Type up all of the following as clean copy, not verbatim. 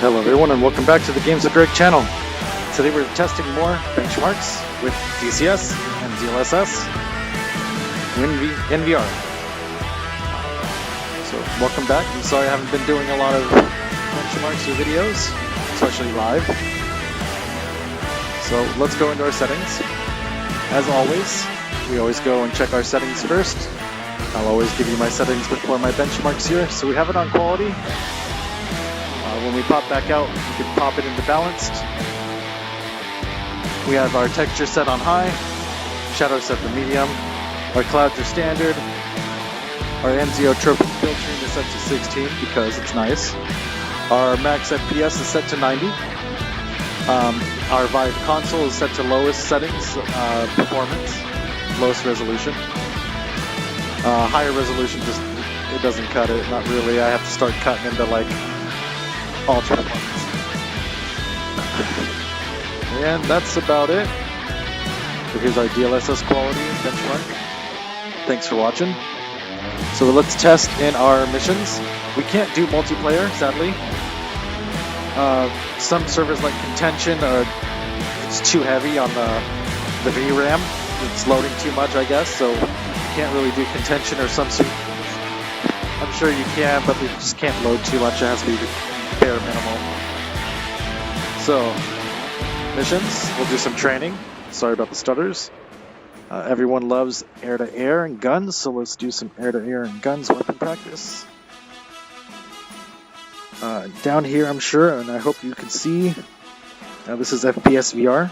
Hello everyone and welcome back to the Games with Greg channel. Today we're testing more benchmarks with DCS and DLSS in VR. So welcome back. I'm sorry I haven't been doing a lot of benchmarks or videos, especially live. So let's go into our settings. As always, we always go and check our settings first. I'll always give you my settings before my benchmarks here. So we have it on quality. When we pop back out, we can pop it into balanced. We have our texture set on high, shadow set to medium, our clouds are standard, our anisotropic filtering is set to 16 because it's nice. Our max FPS is set to 90. Our Vive console is set to lowest settings, performance, lowest resolution. Higher resolution just, it doesn't cut it, not really. I have to start cutting into like ultra performance. And that's about it. So here's our DLSS quality benchmark. Thanks for watching. So let's test in our missions. We can't do multiplayer, sadly. Some servers like Contention, it's too heavy on the VRAM. It's loading too much, I guess, so you can't really do Contention or some sort. I'm sure you can, but we just can't load too much. It has to be bare minimal. So, missions, we'll do some training. Sorry about the stutters. Everyone loves air-to-air and guns, so let's do some air-to-air and guns weapon practice. Down here, I'm sure, and I hope you can see, this is FPS VR.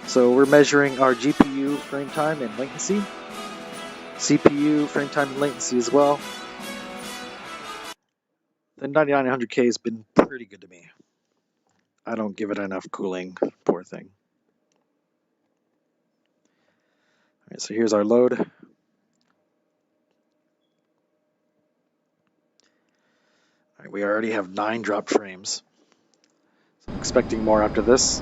So we're measuring our GPU frame time and latency, CPU frame time and latency as well. The 9900K has been pretty good to me. I don't give it enough cooling, poor thing. Alright, so here's our load. Alright, we already have 9 dropped frames. So I'm expecting more after this.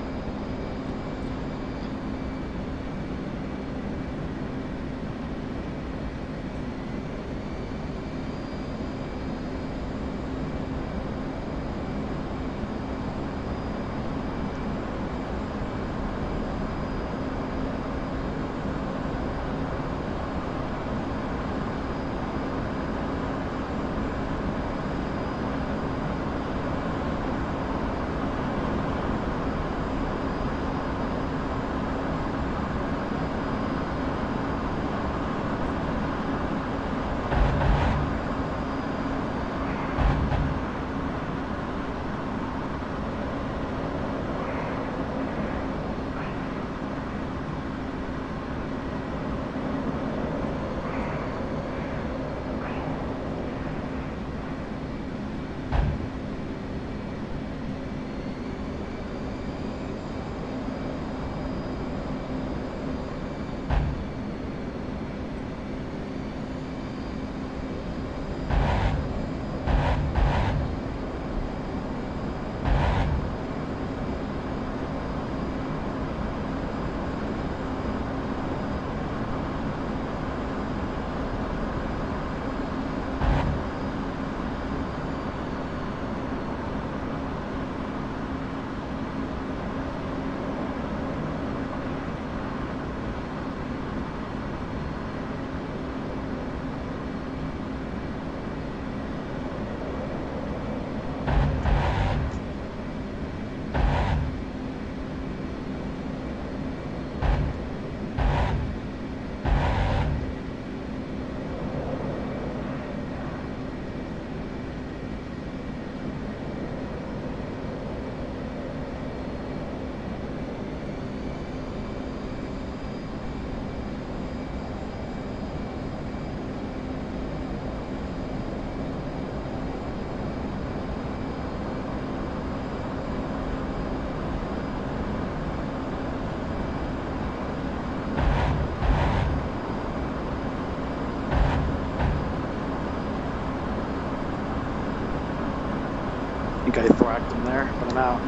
I think I thwacked them there, but I'm out.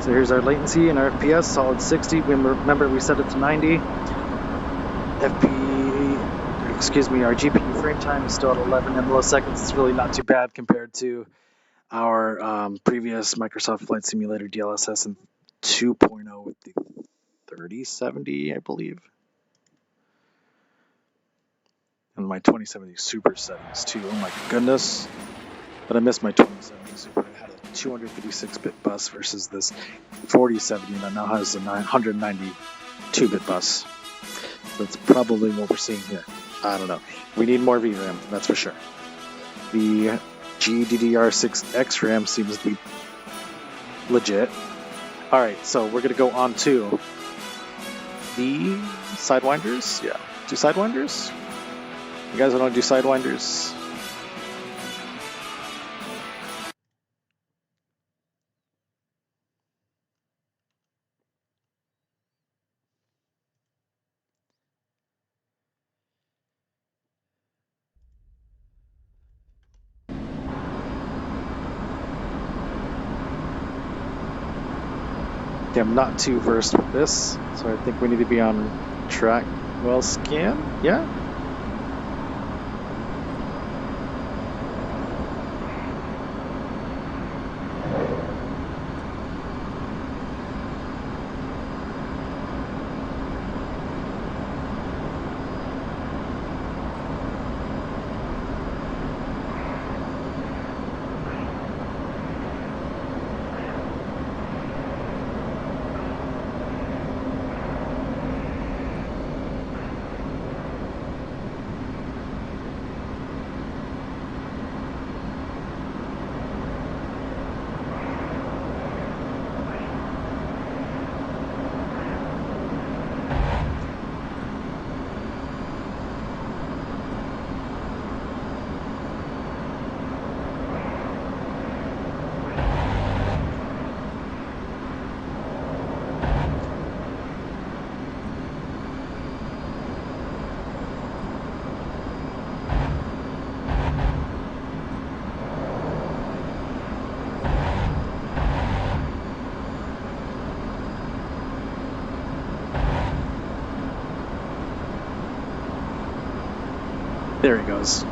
So here's our latency and our FPS, solid 60. Remember we set it to 90. FP excuse me, our GPU frame time is still at 11 milliseconds. It's really not too bad compared to our previous Microsoft Flight Simulator DLSS and 2.0 with the 3070, I believe. And my 2070 Super settings too. Oh my goodness. But I missed my 2070 Super. It had a 256-bit bus versus this 4070 that now has a 192-bit bus. That's probably what we're seeing here. I don't know. We need more VRAM, that's for sure. The GDDR6X RAM seems to be legit. Alright, so we're going to go on to the Sidewinders. Yeah, do Sidewinders? You guys want to do Sidewinders? I'm not too versed with this, so I think we need to be on track. Well, scan? Yeah? There he goes.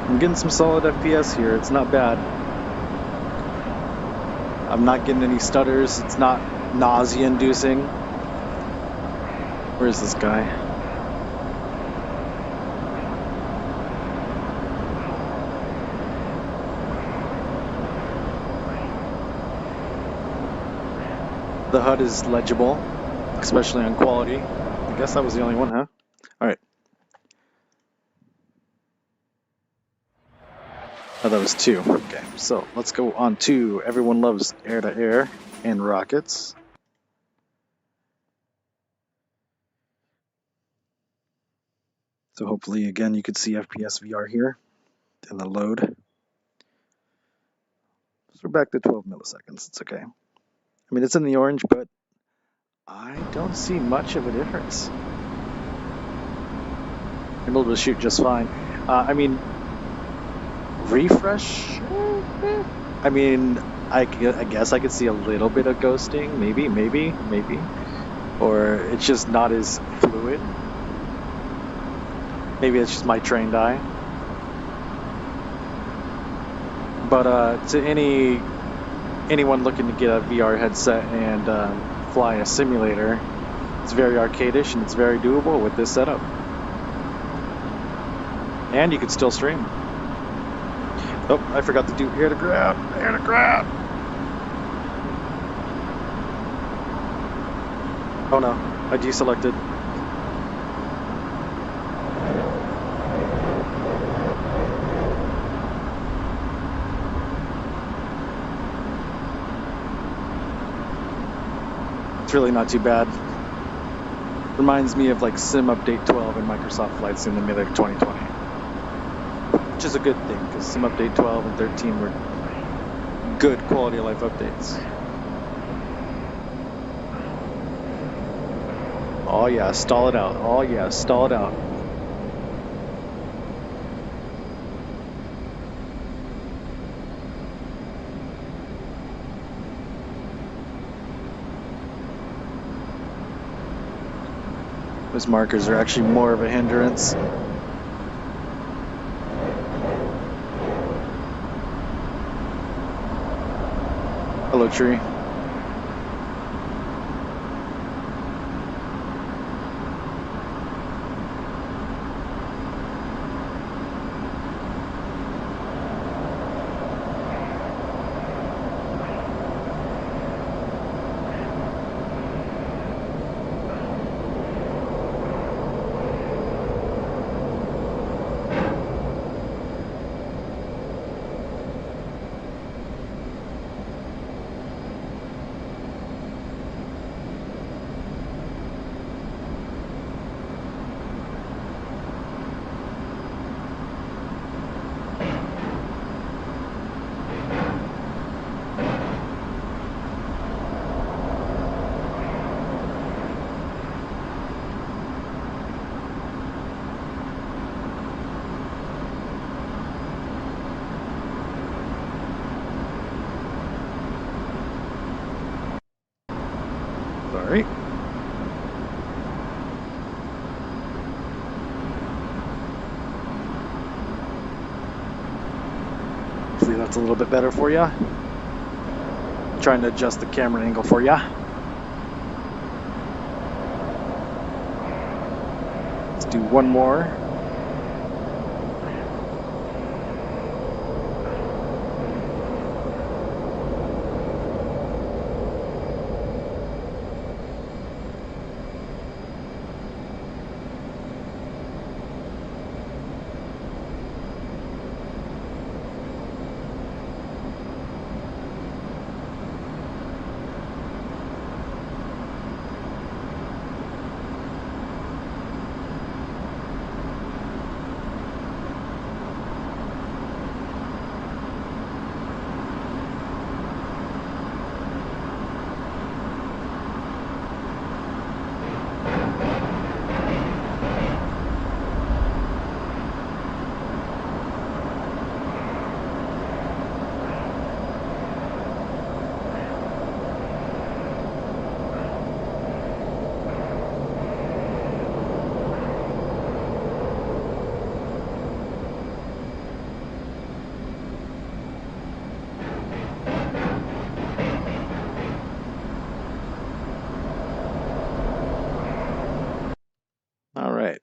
I'm getting some solid FPS here. It's not bad. I'm not getting any stutters. It's not nausea-inducing. Where's this guy? The HUD is legible, especially on quality. I guess that was the only one, huh? Alright. Oh, that was two. Okay, so let's go on to Everyone Loves Air-to-Air and Rockets. So hopefully, again, you could see FPS VR here in the load. So we're back to 12 milliseconds. It's okay. I mean, it's in the orange, but I don't see much of a difference. I'm able to shoot just fine. I mean, refresh? I mean, I guess I could see a little bit of ghosting. Maybe. Or it's just not as fluid. Maybe it's just my trained eye. But to anyone looking to get a VR headset and fly a simulator, it's very arcadish and it's very doable with this setup. And you can still stream. Oh, I forgot to do air to ground. Air to ground. Oh no, I deselected. It's really not too bad. Reminds me of like Sim Update 12 in Microsoft Flight Simulator 2020. Which is a good thing, because Sim Update 12 and 13 were good quality of life updates. Oh yeah, stall it out. Oh yeah, stall it out. Those markers are actually more of a hindrance. Hello, tree. Sorry. Hopefully that's a little bit better for you. Trying to adjust the camera angle for you. Let's do one more. All right.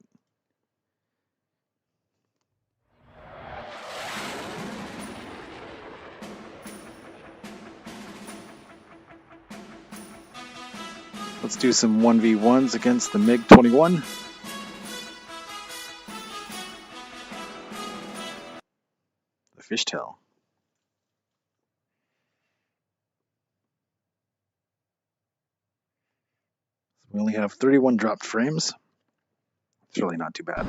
Let's do some 1v1s against the MiG-21. The fishtail. We only have 31 dropped frames. It's really not too bad.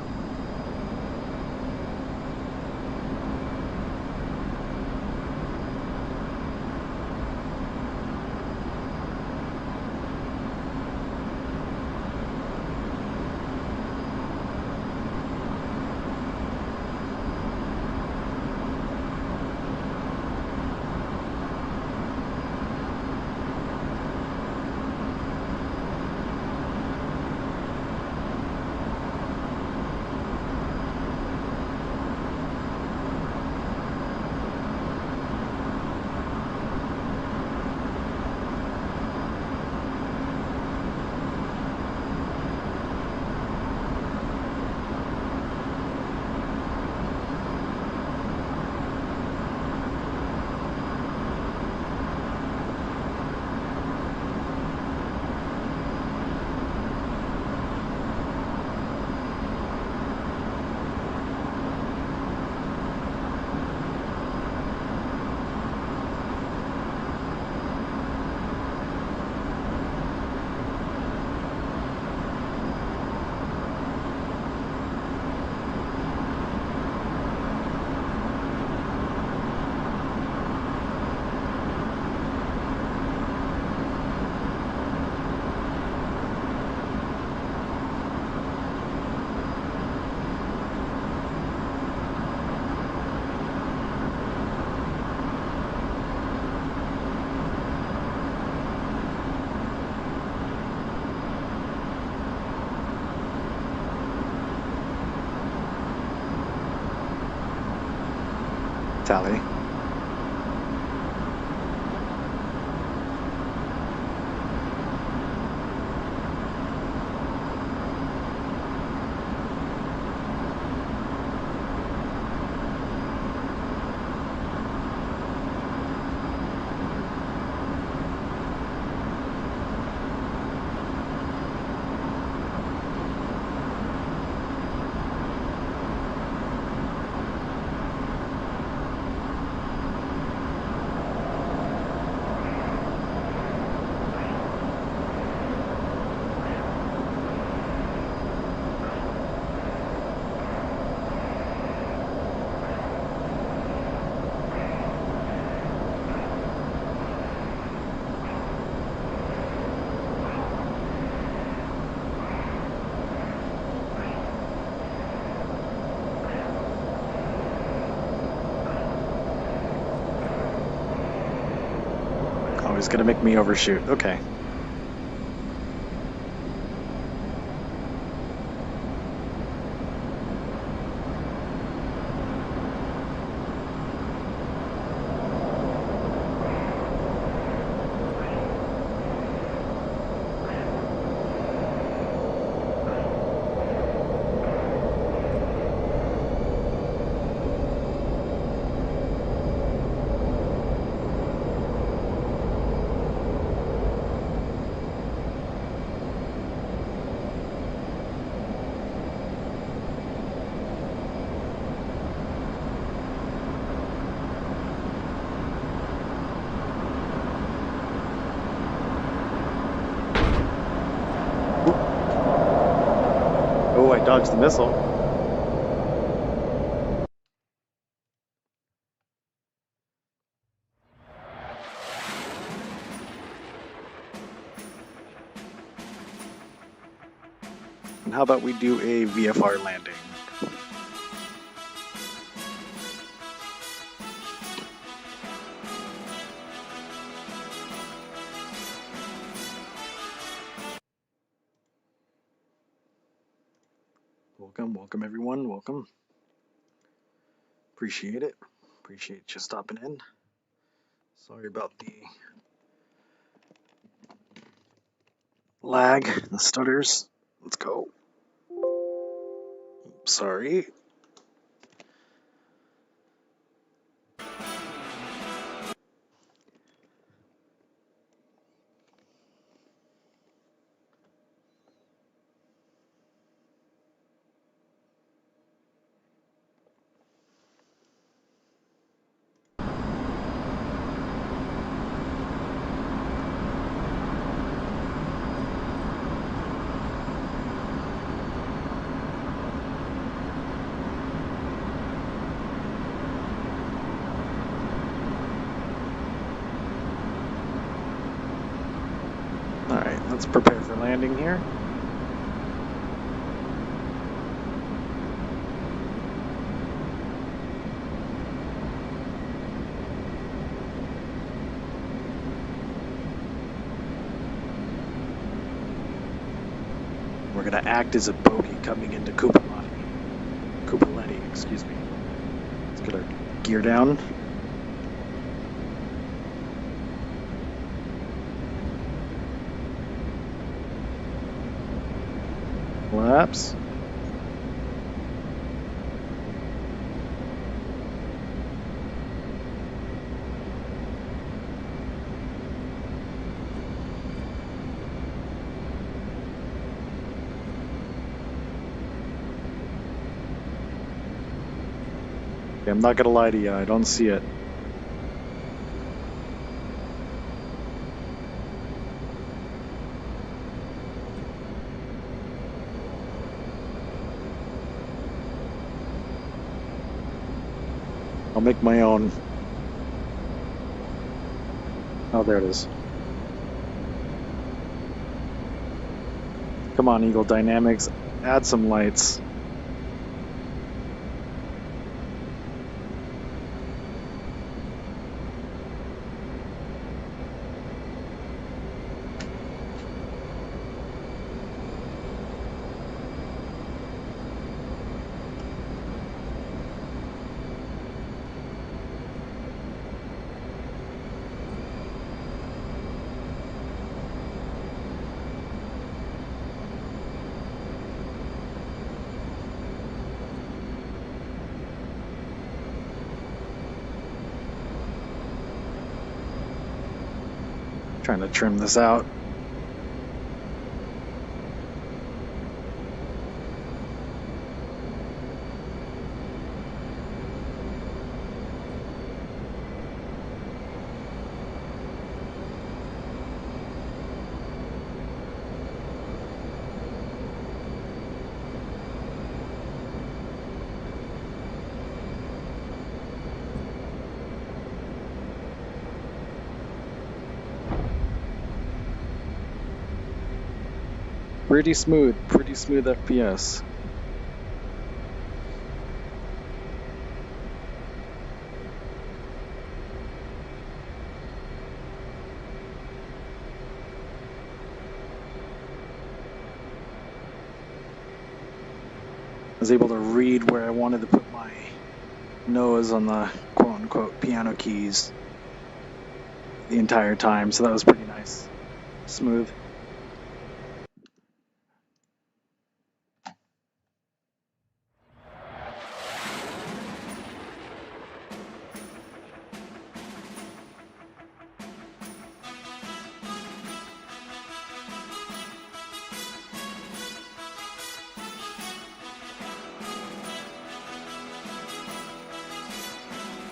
tally. Oh, he's gonna make me overshoot. Okay. Oh, I dodged the missile. And how about we do a VFR landing? Welcome everyone, welcome. Appreciate it. Appreciate you stopping in. Sorry about the lag, the stutters. Let's go. Sorry. Alright, let's prepare for landing here. We're gonna act as a bogey coming into Kupaletti, excuse me. Let's get our gear down. Flaps. Okay, I'm not gonna lie to you, I don't see it. I'll make my own. Oh, there it is. Come on, Eagle Dynamics, add some lights. Trying to trim this out. Pretty smooth FPS. I was able to read where I wanted to put my nose on the quote-unquote piano keys the entire time, so that was pretty nice. Smooth.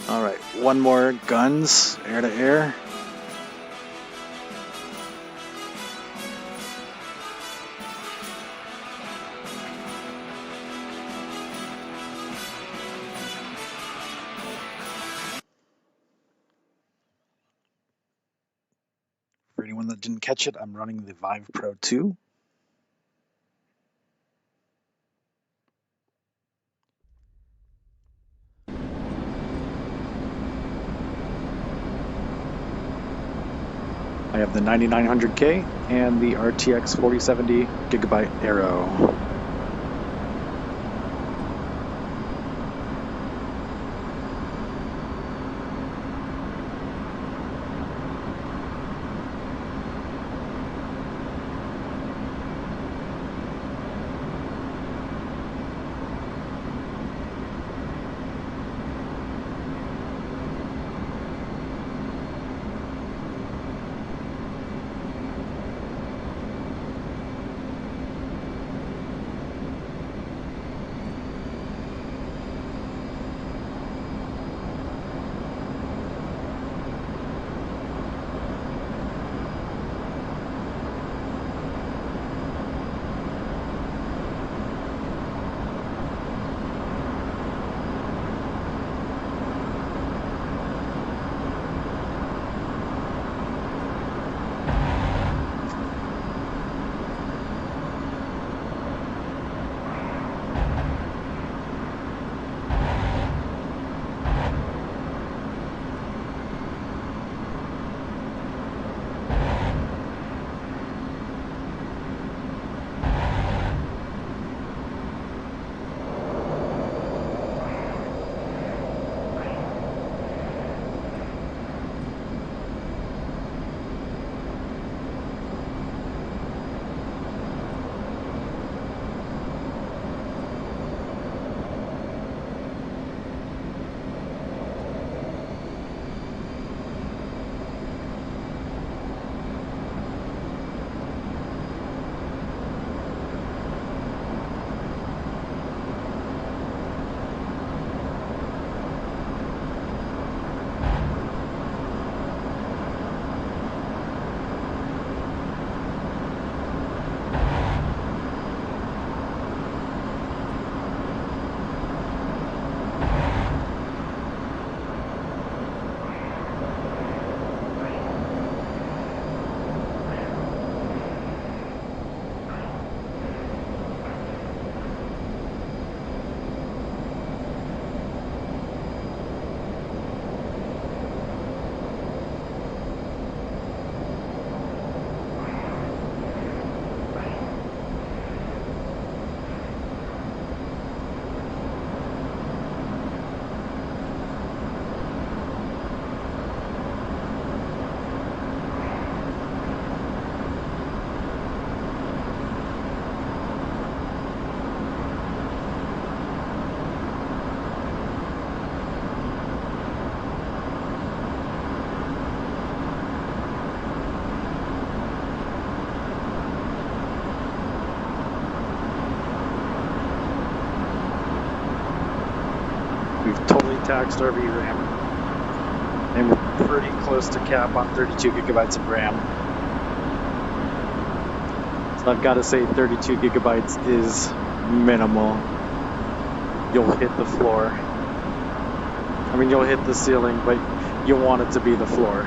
Alright, one more guns, air to air. For anyone that didn't catch it, I'm running the Vive Pro 2. I have the 9900K and the RTX 4070 gigabyte Aero. taxed our VRAM, and we're pretty close to cap on 32 gigabytes of RAM. So I've got to say 32 gigabytes is minimal. You'll hit the floor. I mean, you'll hit the ceiling, but you want it to be the floor.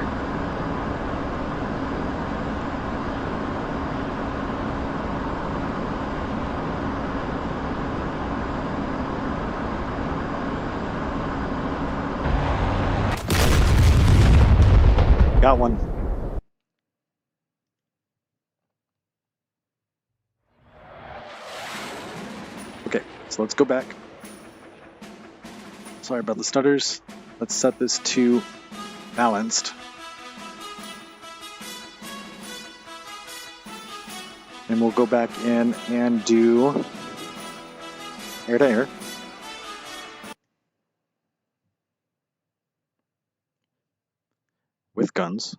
Got one. Okay, so let's go back. Sorry about the stutters. Let's set this to balanced. And we'll go back in and do air to air. With guns.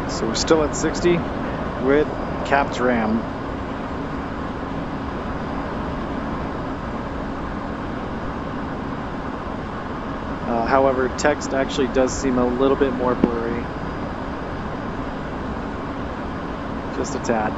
So we're still at 60 with capped RAM. However, text actually does seem a little bit more blurry. Just a tad.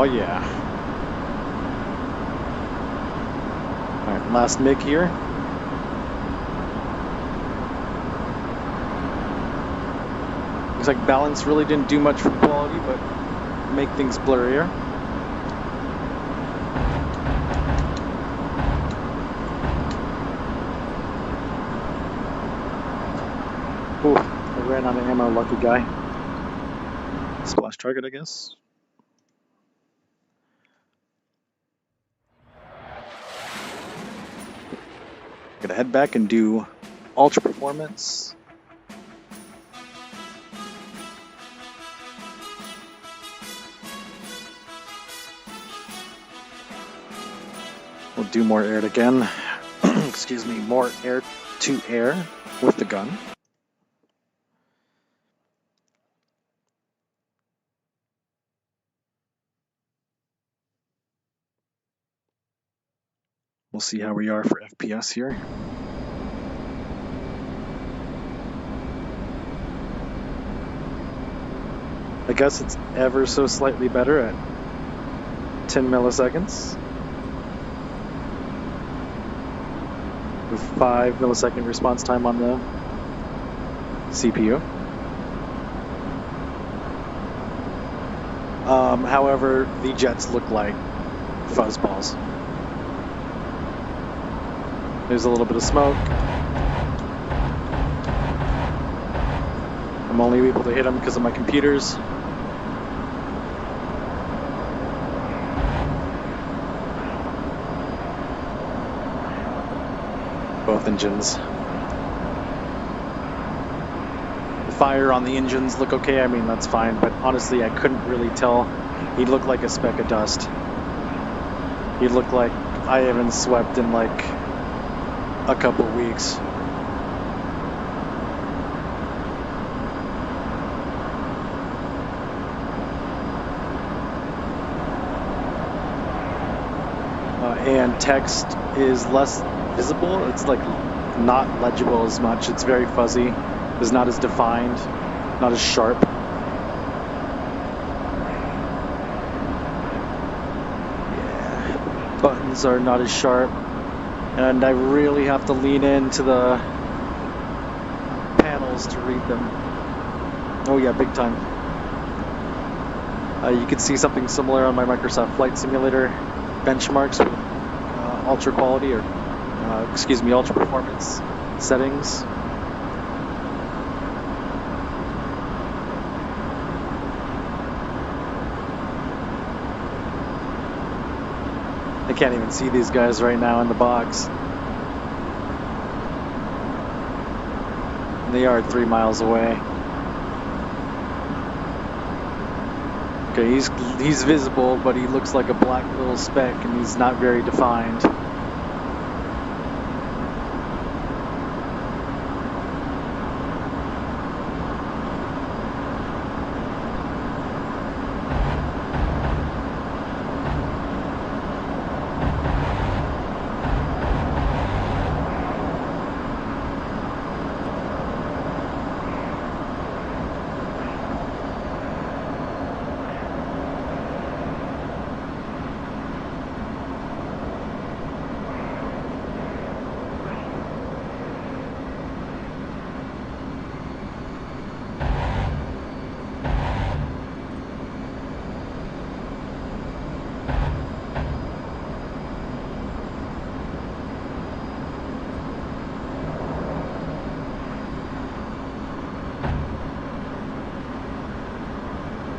Oh yeah. Alright, last MiG here. Looks like balance really didn't do much for quality, but make things blurrier. Ooh, I ran out of ammo, lucky guy. Splash target, I guess. Gonna head back and do ultra performance. We'll do more air to gun. Excuse me, more air to air with the gun. We'll see how we are for FPS here. I guess it's ever so slightly better at 10 milliseconds. With 5 millisecond response time on the CPU. However, the jets look like fuzzballs. There's a little bit of smoke. I'm only able to hit them because of my computers. Both engines. The fire on the engines look okay, I mean that's fine, but honestly I couldn't really tell. He looked like a speck of dust. He looked like I haven't swept in like a couple weeks. And text is less visible. It's like not legible as much. It's very fuzzy. It's not as defined, not as sharp. Yeah. Buttons are not as sharp. And I really have to lean into the panels to read them. Oh yeah, big time. You could see something similar on my Microsoft Flight Simulator benchmarks with ultra quality or ultra performance settings. I can't even see these guys right now in the box. They are 3 miles away. Okay, he's visible, but he looks like a black little speck, and he's not very defined.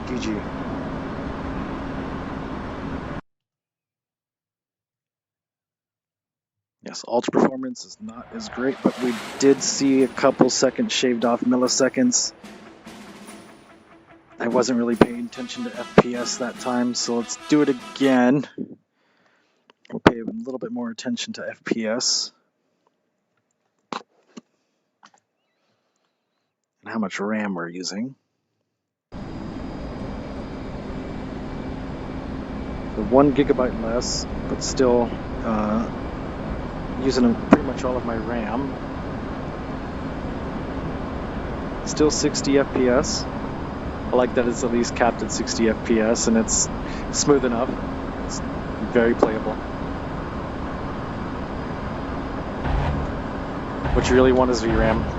GG. Yes, ultra performance is not as great, but we did see a couple seconds shaved off milliseconds. I wasn't really paying attention to FPS that time, so let's do it again. We'll pay a little bit more attention to FPS. And how much RAM we're using. So 1 gigabyte less, but still using pretty much all of my RAM. Still 60 FPS. I like that it's at least capped at 60 FPS, and it's smooth enough. It's very playable. What you really want is VRAM.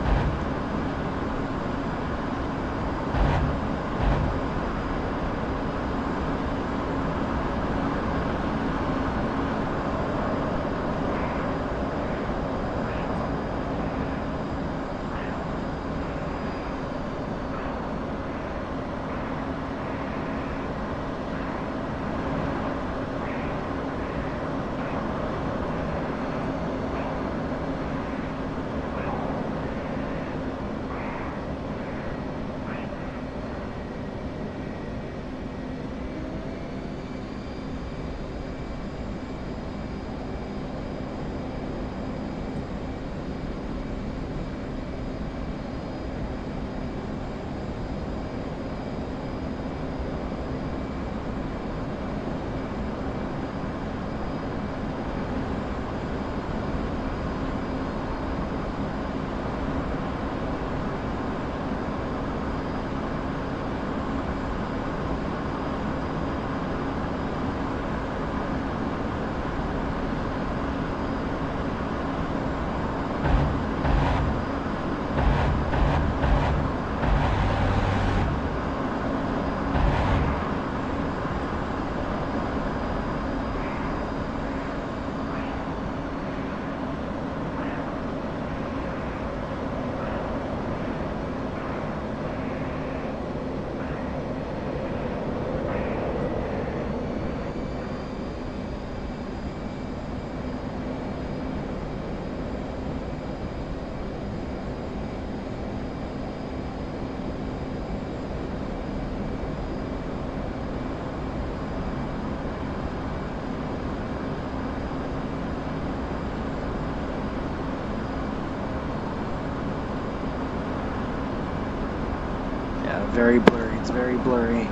Very blurry, it's very blurry.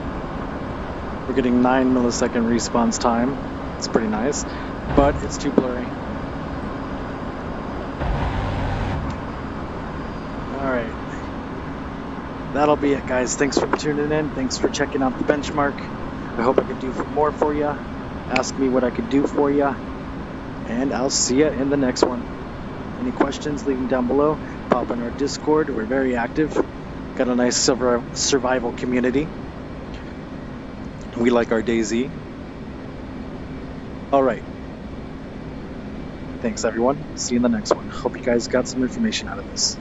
We're getting 9 millisecond response time. It's pretty nice, but it's too blurry. Alright. That'll be it, guys. Thanks for tuning in. Thanks for checking out the benchmark. I hope I could do more for you. Ask me what I could do for you. And I'll see you in the next one. Any questions, leave them down below. Pop in our Discord. We're very active. Got a nice survival community. We like our DayZ. Alright. Thanks everyone. See you in the next one. Hope you guys got some information out of this.